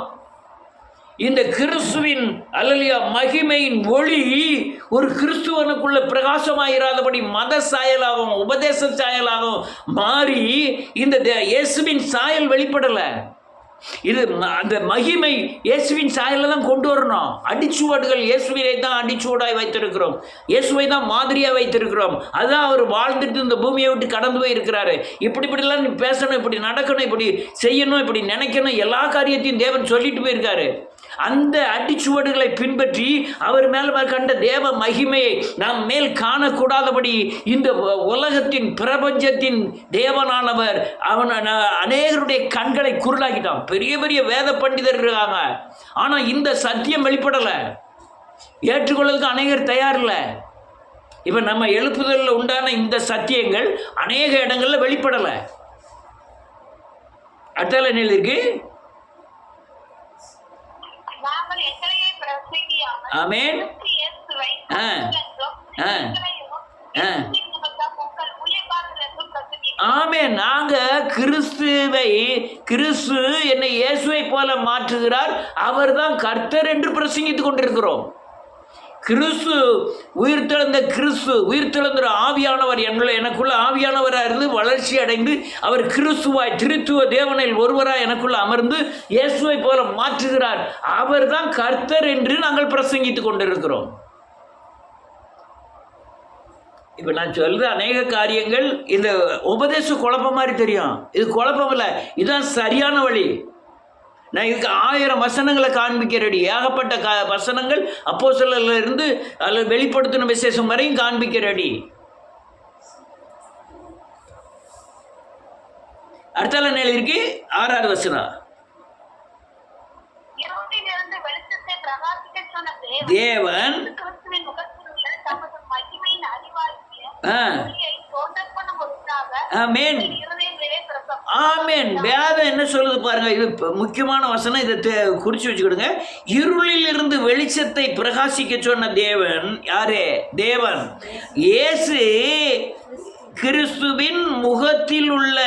Speaker 1: இந்த கிறிஸ்துவின் அல்லேலூயா மகிமையின் ஒளி ஒரு கிறிஸ்துவனுக்குள்ள பிரகாசமாயிராதபடி மத சாயலாகவும் உபதேச சாயலாகவும் மாறி இந்த இயேசுவின் சாயல் வெளிப்படலை. இது அந்த மகிமை இயேசுவின் சாயலில் தான் கொண்டு வரணும். அடிச்சுவடுகள் இயேசுவினை தான் அடிச்சுவடாய் வைத்திருக்கிறோம். இயேசுவை தான் மாதிரியாக வைத்திருக்கிறோம். அதுதான் அவர் வாழ்ந்துட்டு இந்த பூமியை விட்டு கடந்து போய் இருக்கிறாரு. இப்படிலாம் நீ பேசணும், இப்படி நடக்கணும், இப்படி செய்யணும், இப்படி நினைக்கணும், எல்லா காரியத்தையும் தேவன் சொல்லிட்டு போயிருக்காரு. அந்த அடிச்சுவடுகளை பின்பற்றி அவர் மேல் கண்ட தேவ மகிமையை நாம் மேல் காணக்கூடாதபடி இந்த உலகத்தின் பிரபஞ்சத்தின் தேவனானவர் அவன் அநேகருடைய கண்களை குருடாக்கிட்டான். பெரிய பெரிய வேத பண்டிதர் இருக்காங்க, ஆனால் இந்த சத்தியம் வெளிப்படலை. ஏற்றுக்கொள்வதற்கு அநேகர் தயார் இல்லை. இப்போ நம்ம எழுப்புதலில் உண்டான இந்த சத்தியங்கள் அநேக இடங்களில் வெளிப்படலை. அடுத்தால என்ன இருக்கு? ஆமென். ஆமென். நாங்க கிறிஸ்து என்னை இயேசுவை போல மாற்றுகிறார், அவர் தான் கர்த்தர் என்று பிரசங்கித்துக் கொண்டிருக்கிறோம். கிறிஸ்து உயிர்த்தெழுந்த ஆவியானவர் எனக்குள்ள ஆவியானவராக இருந்து வளர்ச்சி அடைந்து அவர் கிறிஸ்துவாய் திருத்துவ தேவனில் ஒருவராய் எனக்குள்ள அமர்ந்து இயேசுவை போல மாற்றுகிறார். அவர் தான் கர்த்தர் என்று நாங்கள் பிரசங்கித்துக் கொண்டிருக்கிறோம். இப்போ நான் சொல்ற அநேக காரியங்கள் இந்த உபதேச குழப்பம் மாதிரி தெரியும். இது குழப்பம் இல்லை, இதுதான் சரியான வழி. நான் இதுக்கு 1000 வசனங்களை காண்பிக்க ரெடி. ஏகப்பட்ட வசனங்கள் அப்போஸ்தலர்ல இருந்து அதில் வெளிப்படுத்தின விசேஷம் வரையும் காண்பிக்க ரெடி. அடுத்தால என்ன இருக்கு? 6வது வசனம். தேவன் ஆமென். ஆமென். வேதம் என்ன சொல்லுது பாருங்க. இது முக்கியமான வசனம், இதை குறிச்சு வச்சுக்கிடுங்க. இருளில் இருந்து வெளிச்சத்தை பிரகாசிக்க சொன்ன தேவன் யாரே? தேவன் இயேசு கிறிஸ்துவின் முகத்தில் உள்ள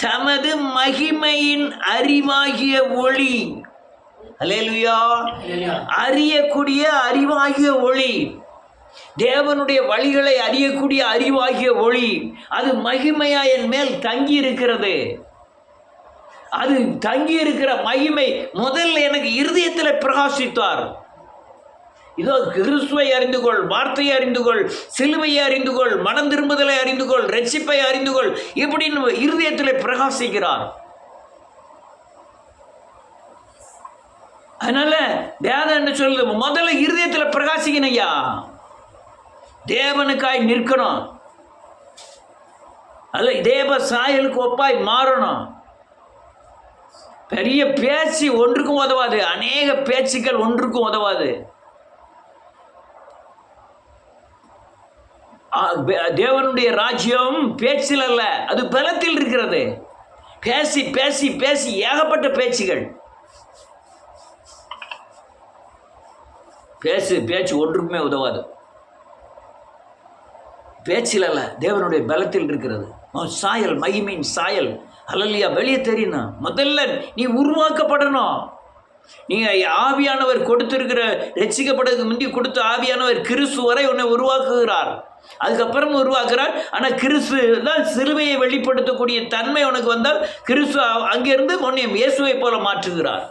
Speaker 1: தமது மகிமையின் அறிவாகிய ஒளி. அல்லேலூயா. அறியக்கூடிய அறிவாகிய ஒளி, தேவனுடைய வழிகளை அறியக்கூடிய அறிவாகிய ஒளி, அது மகிமையா என் மேல் தங்கி இருக்கிறது. அது தங்கி இருக்கிற மகிமை முதல்ல எனக்கு இருதயத்தில் பிரகாசித்தார். இதோ கிறிஸ்துவை அறிந்துகொள், வார்த்தையை அறிந்துகொள், சிலுவையை அறிந்துகொள், மனம் திரும்புதலை அறிந்துகொள், ரட்சிப்பை அறிந்துகொள், இப்படின்னு இருதயத்தில் பிரகாசிக்கிறார். அதனால வேதம் என்ன சொல்லுது? முதல்ல இருதயத்தில் பிரகாசிக்கணும் ஐயா. தேவனுக்காய் நிற்கணும். அல்ல தேவ சாயலுக்கு ஒப்பாய் மாறணும். பெரிய பேச்சு ஒன்றுக்கும் உதவாது. அநேக பேச்சுக்கள் ஒன்றுக்கும் உதவாது. தேவனுடைய ராஜ்யம் பேச்சில் அல்ல, அது பலத்தில் இருக்கிறது. பேசி பேசி பேசி ஏகப்பட்ட பேச்சுகள். பேச்சு ஒன்றுக்குமே உதவாது. பேச்சில் அல்ல, தேவனுடைய பலத்தில் இருக்கிறது. சாயல், மகிமையின் சாயல் அல்லையா? வெளியே தெரியணும். முதல்ல நீ உருவாக்கப்படணும். நீங்கள் ஆவியானவர் கொடுத்திருக்கிற ரட்சிக்கப்படுறதுக்கு முந்தி கொடுத்த ஆவியானவர் கிறிஸ்து வரை உன்னை உருவாக்குகிறார், அதுக்கப்புறம் உருவாக்குறார். ஆனால் கிறிஸ்து தான் சிலுவையை வெளிப்படுத்தக்கூடிய தன்மை உனக்கு வந்தால் கிறிஸ்து அங்கிருந்து உன்னை இயேசுவை போல மாற்றுகிறார்.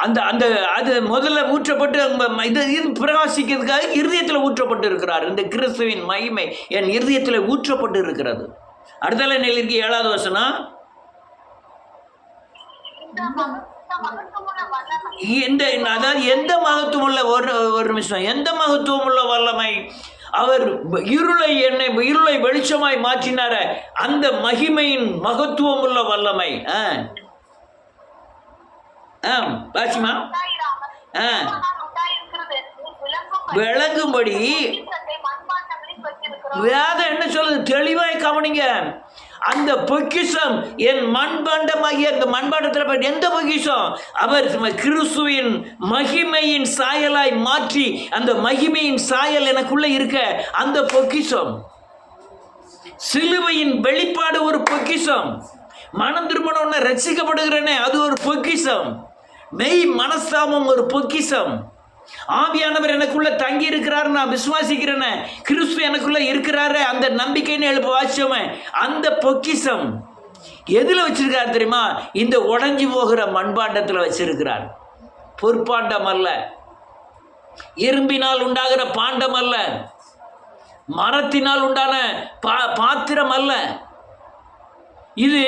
Speaker 1: அந்த அந்த அது முதல்ல ஊற்றப்பட்டு இது பிரகாசிக்கிறதுக்காக இருதயத்தில் ஊற்றப்பட்டு இருக்கிறார். இந்த கிறிஸ்துவின் மகிமை என் இருதயத்தில் ஊற்றப்பட்டு இருக்கிறது. அடுத்த நிலைக்கு 7வது வசனம், அதாவது எந்த மகத்துவம் உள்ள ஒரு நிமிஷம், எந்த மகத்துவம் உள்ள வல்லமை? அவர் இருளை வெளிச்சமாய் மாற்றினார அந்த மகிமையின் மகத்துவம் உள்ள வல்லமை. பாசிமா விளங்கும்படி வேதம் என்ன சொல்லுது தெளிவாய் கவனிங்க. அந்த பொக்கிஷம் என் மண்பாண்டமாகிய அந்த மண்பாண்டத்தில் எந்த பொக்கிஷம்? அவர் கிறிஸ்துவின் மகிமையின் சாயலாய் மாற்றி அந்த மகிமையின் சாயல் எனக்குள்ள இருக்க அந்த பொக்கிஷம். சிலுவையின் வெளிப்பாடு ஒரு பொக்கிஷம். மனம் திரும்பணும்னு ரட்சிக்கப்படுகிறேனே அது ஒரு பொக்கிஷம். மெய் மனஸ்தாபம் ஒரு பொக்கிஷம். ஆவியானவர் எனக்குள்ள தங்கி இருக்கிறாரு, நான் விசுவாசிக்கிறேனே, கிறிஸ்து எனக்குள்ள இருக்கிறாரு, அந்த நம்பிக்கைன்னு எழுப்ப வாசிச்சோமே அந்த பொக்கிஷம் எதுல வச்சிருக்காரு தெரியுமா? இந்த உடைஞ்சு போகிற மண்பாண்டத்தில் வச்சிருக்கிறார். பொற்பாண்டம் அல்ல, இரும்பினால் உண்டாகிற பாண்டம் அல்ல, மரத்தினால் உண்டான பாத்திரம் அல்ல. இது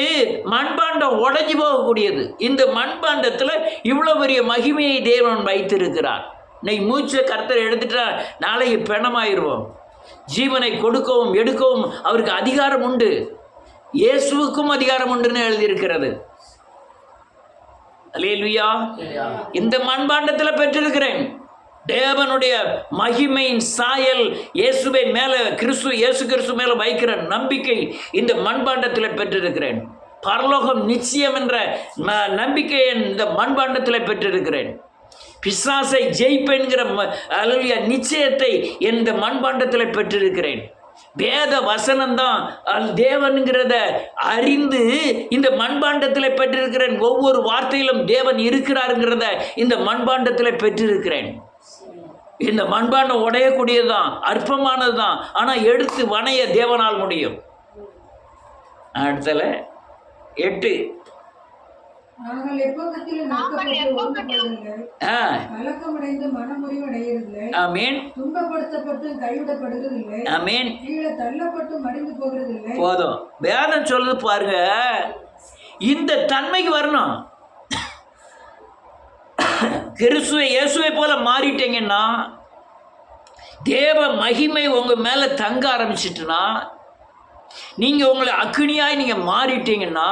Speaker 1: மண்பாண்டம் உடைஞ்சு போகக்கூடியது. இந்த மண்பாண்டத்தில் இவ்வளோ பெரிய மகிமையை தேவன் வைத்திருக்கிறார். இன்னைக்கு மூச்சை கர்த்தர் எடுத்துட்டா நாளைக்கு பிணமாயிருவோம். ஜீவனை கொடுக்கவும் எடுக்கவும் அவருக்கு அதிகாரம் உண்டு. இயேசுவுக்கும் அதிகாரம் உண்டுன்னு எழுதியிருக்கிறது. அல்லேலூயா. இந்த மண்பாண்டத்தில் பெற்றிருக்கிறேன் தேவனுடைய மகிமையின் சாயல். இயேசுவை மேலே இயேசு கிறிஸ்து மேலே வைக்கிற நம்பிக்கை இந்த மண்பாண்டத்தில் பெற்றிருக்கிறேன். பரலோகம் நிச்சயம் என்ற நம்பிக்கையை இந்த மண்பாண்டத்தில் பெற்றிருக்கிறேன். பிசாசை ஜெயிப்பென்கிற நிச்சயத்தை இந்த மண்பாண்டத்தில் பெற்றிருக்கிறேன். வேத வசனம்தான் தேவன்கிறத அறிந்து இந்த மண்பாண்டத்தில் பெற்றிருக்கிறேன். ஒவ்வொரு வார்த்தையிலும் தேவன் இருக்கிறாருங்கிறத இந்த மண்பாண்டத்தில் பெற்றிருக்கிறேன். இந்த மண்பாண்டம் உடையக்கூடியதுதான், அற்பமானது தான், ஆனால் எடுத்து வணைய தேவனால் முடியும். அடுத்தல 8, போதும். வேதம் சொல்லுது பாருங்க, இந்த தன்மைக்கு வரணும். கிறிஸ்துவை இயேசுவை போல மாறிட்டீங்கன்னா, தேவ மகிமை உங்க மேல தங்க ஆரம்பிச்சிட்டுனா, நீங்க உங்களை அக்னியாய் நீங்க மாறிட்டீங்கன்னா,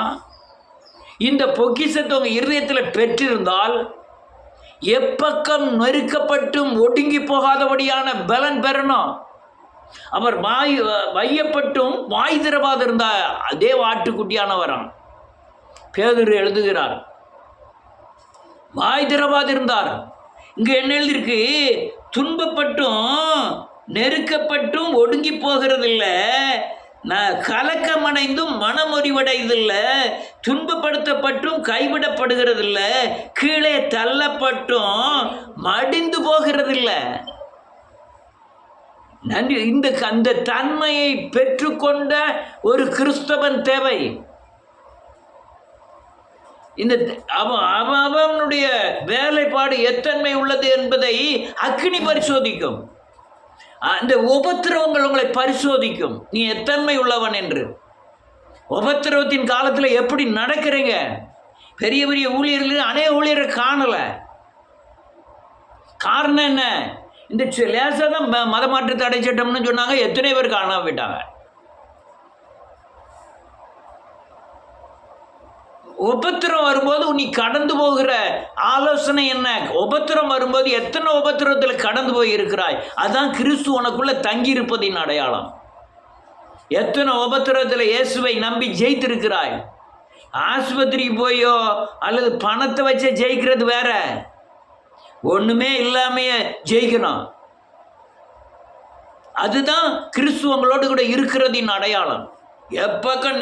Speaker 1: இந்த பொக்கிஷத்தை உங்க இருதயத்தில் பெற்றிருந்தால் எப்பக்கம் நெருக்கப்பட்டும் ஒடுங்கி போகாதபடியான பலன் பெறணும். அவர் வையப்பட்டும் வாய் திறவாது இருந்தா தேவ ஆட்டுக்குட்டியானவரான். பேதுரு எழுதுகிறார், வாய் திறவாது இருந்தார். இங்கே என்ன எழுதியிருக்கு? துன்பப்பட்டும் நெருக்கப்பட்டும் ஒடுங்கி போகிறதில்லை, நான் கலக்கமடைந்தும் மனமுறிவடைவதில்லை, துன்பப்படுத்தப்பட்டும் கைவிடப்படுகிறதில்லை, கீழே தள்ளப்பட்டும் மடிந்து போகிறதில்லை. நன்றி. அந்த தன்மையை பெற்றுக்கொண்ட ஒரு கிறிஸ்தவன் தேவை. இந்த அவனுடைய வேலைப்பாடு எத்தன்மை உள்ளது என்பதை அக்னி பரிசோதிக்கும். அந்த உபத்திரவங்கள் உங்களை பரிசோதிக்கும், நீ எத்தன்மை உள்ளவன் என்று. உபத்திரவத்தின் காலத்தில் எப்படி நடக்கிறீங்க? பெரிய பெரிய ஊழியர்கள் அநேக ஊழியரை காணலை. காரணம் என்ன? இந்த லேசாக தான் மத மாற்றத்தை அடைச்சிட்டோம்னு சொன்னாங்க, எத்தனை பேர் காணாம போயிட்டாங்க. உபத்திரம் வரும்போது நீ கடந்து போகிற ஆலோசனை என்ன? உபத்திரம் வரும்போது எத்தனை உபத்திரத்தில் கடந்து போய் இருக்கிறாய்? அதான் கிறிஸ்து உனக்குள்ள தங்கி இருப்பதின் அடையாளம். எத்தனை உபத்திரத்தில் இயேசுவை நம்பி ஜெயித்திருக்கிறாய்? ஆஸ்பத்திரிக்கு போயோ அல்லது பணத்தை வச்ச ஜெயிக்கிறது வேற, ஒண்ணுமே இல்லாமையே ஜெயிக்கணும். அதுதான் கிறிஸ்து உங்களோடு கூட இருக்கிறதின் அடையாளம். எப்பக்கம்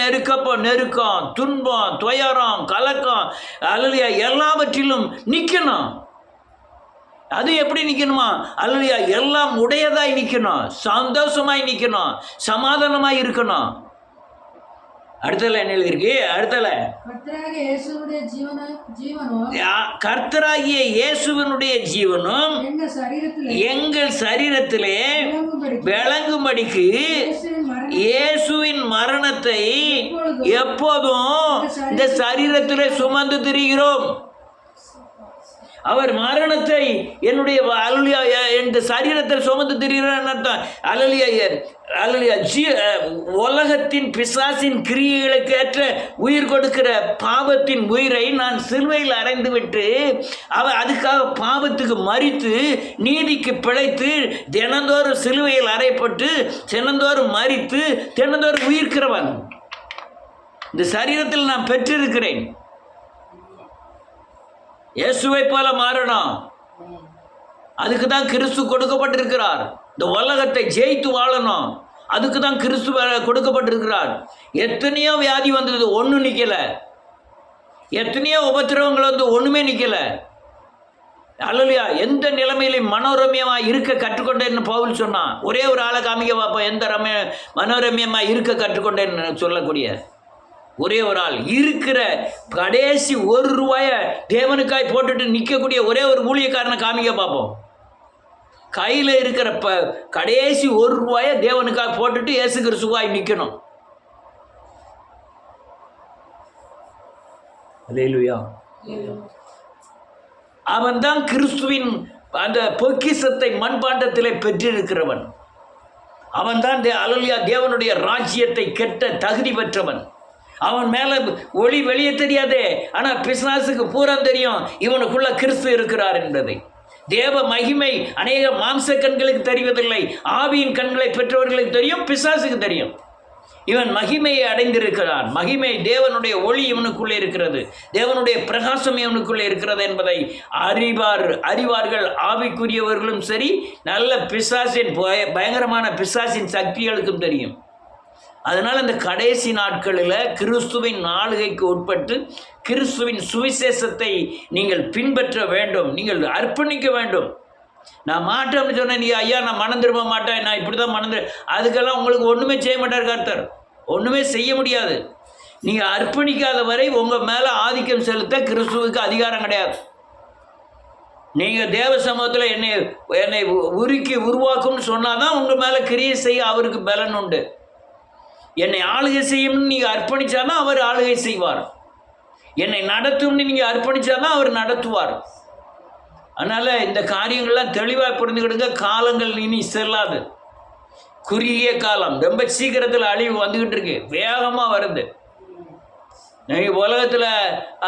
Speaker 1: நெருக்கம், துன்பம், துயரம், கலக்கம், அல்லேலூயா, எல்லாவற்றிலும் நிற்கணும். அது எப்படி நிற்கணுமா? அல்லேலூயா, எல்லாம் உடையதாய் நிற்கணும், சந்தோஷமாய் நிற்கணும், சமாதானமாய் இருக்கணும். அடுத்தல என்ன எழுதிருக்கு? அடுத்தல கர்த்தராகிய இயேசுவினுடைய ஜீவனும் எங்கள் சரீரத்திலே விளங்கும்படிக்கு இயேசுவின் மரணத்தை எப்போதும் இந்த சரீரத்திலே சுமந்து திரிகிறோம். அவர் மரணத்தை என்னுடைய அல்லேலூயா இந்த சரீரத்தில் சுமந்து திரிகிறான்னு அர்த்தம். அல்லேலூயா, உலகத்தின் பிசாசின் கிரியைகளுக்கு ஏற்ற உயிர் கொடுக்கிற பாவத்தின் உயிரை நான் சிலுவையில் அறைந்து விட்டு அதுக்காக பாவத்துக்கு மரித்து நீதிக்கு பிழைத்து தினந்தோறும் சிலுவையில் அறையப்பட்டு தினந்தோறும் மரித்து தினந்தோறும் உயிர்க்கிறவன் இந்த சரீரத்தில் நான் பெற்றிருக்கிறேன். இயேசுவை போல மாறணும். அதுக்கு தான் கிறிஸ்து கொடுக்கப்பட்டிருக்கிறார். இந்த உலகத்தை ஜெயித்து வாழணும். அதுக்கு தான் கிறிஸ்து கொடுக்கப்பட்டிருக்கிறார். எத்தனையோ வியாதி வந்தது, ஒன்றும் நிற்கலை. எத்தனையோ உபத்திரவங்கள் வந்து ஒன்றுமே நிற்கலை. அல்லேலூயா, எந்த நிலைமையிலும் மனோரம்யமாக இருக்க கற்றுக்கொண்டேன்னு பவுல் சொன்னான். ஒரே ஒரு ஆளை காமிக்க பார்ப்போம் எந்த மனோரம்யமாக இருக்க கற்றுக்கொண்டேன்னு சொல்லக்கூடிய ஒரே ஒரு ஆள். இருக்கிற கடைசி ₹1 தேவனுக்காய் போட்டுட்டு நிற்கக்கூடிய ஒரே ஒரு ஊழியக்காரனை காமிக்க பார்ப்போம். கையில் இருக்கிற கடைசி ₹1 தேவனுக்காக போட்டுட்டு இயேசு கிறிஸ்துவாய் நிற்கணும். அல்லேலூயா. அவன் தான் கிறிஸ்துவின் அந்த பொக்கிஷத்தை மண்பாண்டத்திலே பெற்றிருக்கிறவன். அவன் தான் அல்லேலூயா தேவனுடைய ராஜ்யத்தை கெட்ட தகுதி பெற்றவன். அவன் மேலே ஒளி வெளியே தெரியாதே, ஆனால் பிசாசுக்கு பூரா தெரியும் இவனுக்குள்ள கிறிஸ்து இருக்கிறார் என்பதை. தேவ மகிமை அநேக மாம்ச கண்களுக்கு தெரிவதில்லை, ஆவியின் கண்களை பெற்றவர்களுக்கு தெரியும், பிசாசுக்கு தெரியும். இவன் மகிமையை அடைந்திருக்கிறான். மகிமை தேவனுடைய ஒளி இவனுக்குள்ளே இருக்கிறது, தேவனுடைய பிரகாசம் இவனுக்குள்ளே இருக்கிறது என்பதை அறிவார்கள். ஆவிக்குரியவர்களும் சரி, நல்ல பிசாசின் பயங்கரமான பிசாசின் சக்திகளுக்கும் தெரியும். அதனால் இந்த கடைசி நாட்களில் கிறிஸ்துவின் ஆளுகைக்கு உட்பட்டு கிறிஸ்துவின் சுவிசேஷத்தை நீங்கள் பின்பற்ற வேண்டும், நீங்கள் அர்ப்பணிக்க வேண்டும். நான் மாட்டேன்னு சொன்னேன், நீ ஐயா நான் மனம் திரும்ப மாட்டேன், நான் இப்படி தான் அதுக்கெல்லாம் உங்களுக்கு ஒன்றுமே செய்ய மாட்டார் கர்த்தர், ஒன்றுமே செய்ய முடியாது. நீங்கள் அர்ப்பணிக்காத வரை உங்கள் மேலே ஆதிக்கம் செலுத்த கிறிஸ்துவுக்கு அதிகாரம் கிடையாது. நீங்கள் தேவ சமூகத்தில் என்னை உருவாக்கும்னு சொன்னால் தான் உங்கள் மேலே கிரியை செய்ய அவருக்கு பலன் உண்டு. என்னை ஆளுகை செய்யும்னு நீங்கள் அர்ப்பணித்தாதான் அவர் ஆளுகை செய்வார். என்னை நடத்தும்னு நீங்கள் அர்ப்பணித்தாதான் அவர் நடத்துவார். அதனால் இந்த காரியங்கள்லாம் தெளிவாக புரிந்துக்கிடுங்க. காலங்கள் இனி செல்லாது. குறுகிய காலம், ரொம்ப சீக்கிரத்தில் அழிவு வந்துக்கிட்டு இருக்கு, வேகமாக வருது. உலகத்தில்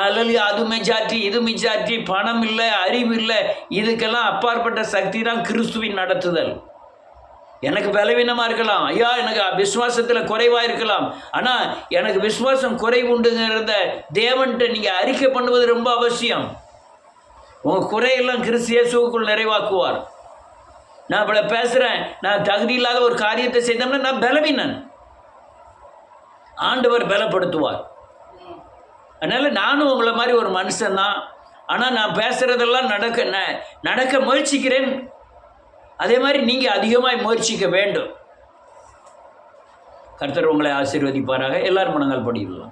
Speaker 1: அல்லேலூயா அது மெஜாரிட்டி இது மெஜாரிட்டி, பணம் இல்லை, அறிவு இல்லை, இதுக்கெல்லாம் அப்பாற்பட்ட சக்தி தான் கிறிஸ்துவின் நடத்துதல். எனக்கு பலவீனமாக இருக்கலாம் ஐயா, எனக்கு விசுவாசத்தில் குறைவாக இருக்கலாம், ஆனால் எனக்கு விசுவாசம் குறைவுண்டுங்கிறத தேவன்கிட்ட நீங்கள் அறிக்கை பண்ணுவது ரொம்ப அவசியம். உங்கள் குறையெல்லாம் கிறிஸ்து இயேசுவுக்குள் நிறைவாக்குவார். நான் இப்படி பேசுகிறேன், நான் தகுதி இல்லாத ஒரு காரியத்தை செய்தோம்னா நான் பலவீனன், ஆண்டவர் பலப்படுத்துவார். அதனால் நானும் உங்களை மாதிரி ஒரு மனுஷன்தான். ஆனால் நான் பேசுகிறதெல்லாம் நடக்க முயற்சிக்கிறேன். அதே மாதிரி நீங்கள் அதிகமாக முயற்சிக்க வேண்டும். கர்த்தர் உங்களை ஆசீர்வதிப்பாராக. எல்லாரும் மனங்கள் படிக்கலாம்.